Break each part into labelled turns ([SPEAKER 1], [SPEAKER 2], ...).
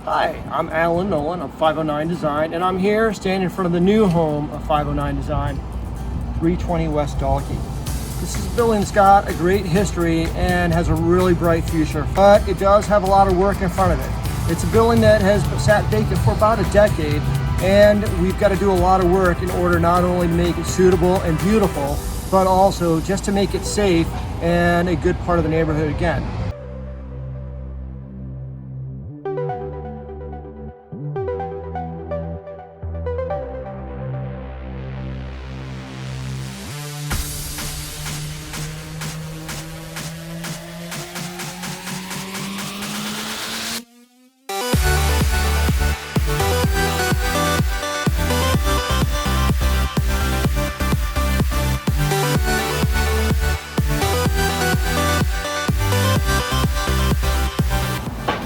[SPEAKER 1] Hi, I'm Alan Nolan of 509 Design, and I'm here standing in front of the new home of 509 Design, 320 West Dalkey. This is a building that's got a great history and has a really bright future, but it does have a lot of work in front of it. It's a building that has sat vacant for about a decade, and we've got to do a lot of work in order not only to make it suitable and beautiful, but also just to make it safe and a good part of the neighborhood again.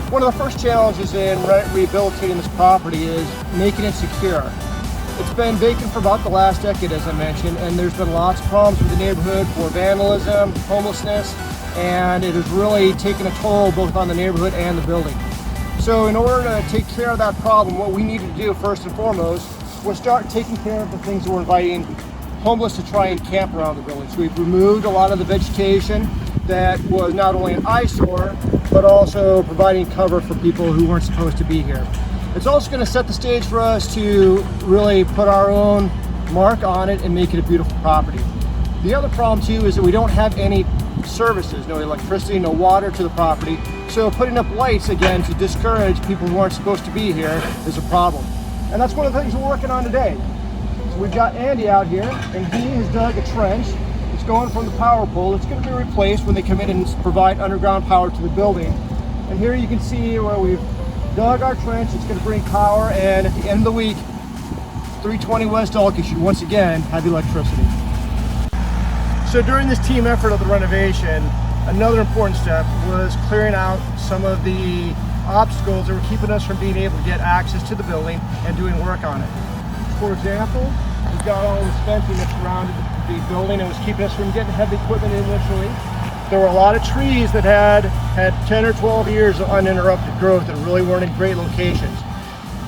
[SPEAKER 1] One of the first challenges in rehabilitating this property is making it secure. It's been vacant for about the last decade, as I mentioned, and there's been lots of problems with the neighborhood for vandalism, homelessness, and it has really taken a toll both on the neighborhood and the building. So in order to take care of that problem, what we needed to do first and foremost was start taking care of the things that were inviting homeless to try and camp around the building. So we've removed a lot of the vegetation that was not only an eyesore, but also providing cover for people who weren't supposed to be here. It's also going to set the stage for us to really put our own mark on it and make it a beautiful property. The other problem too is that we don't have any services, no electricity, no water to the property. So putting up lights again to discourage people who aren't supposed to be here is a problem. And that's one of the things we're working on today. So we've got Andy out here, and he has dug a trench. It's going from the power pole. It's going to be replaced when they come in and provide underground power to the building. And here you can see where we've dug our trench. It's going to bring power, and at the end of the week, 320 West Dalkey should once again have electricity. So during this team effort of the renovation, another important step was clearing out some of the obstacles that were keeping us from being able to get access to the building and doing work on it. For example, we've got all this fencing that surrounded the building and was keeping us from getting heavy equipment initially. There were a lot of trees that had 10 or 12 years of uninterrupted growth that really weren't in great locations.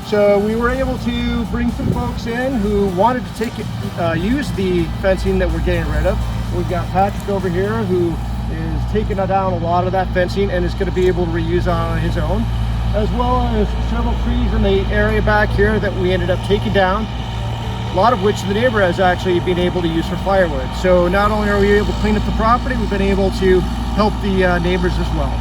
[SPEAKER 1] So we were able to bring some folks in who wanted to use the fencing that we're getting rid of. We've got Patrick over here who is taking down a lot of that fencing and is going to be able to reuse on his own, as well as several trees in the area back here that we ended up taking down, a lot of which the neighbor has actually been able to use for firewood. So not only are we able to clean up the property, we've been able to help the neighbors as well.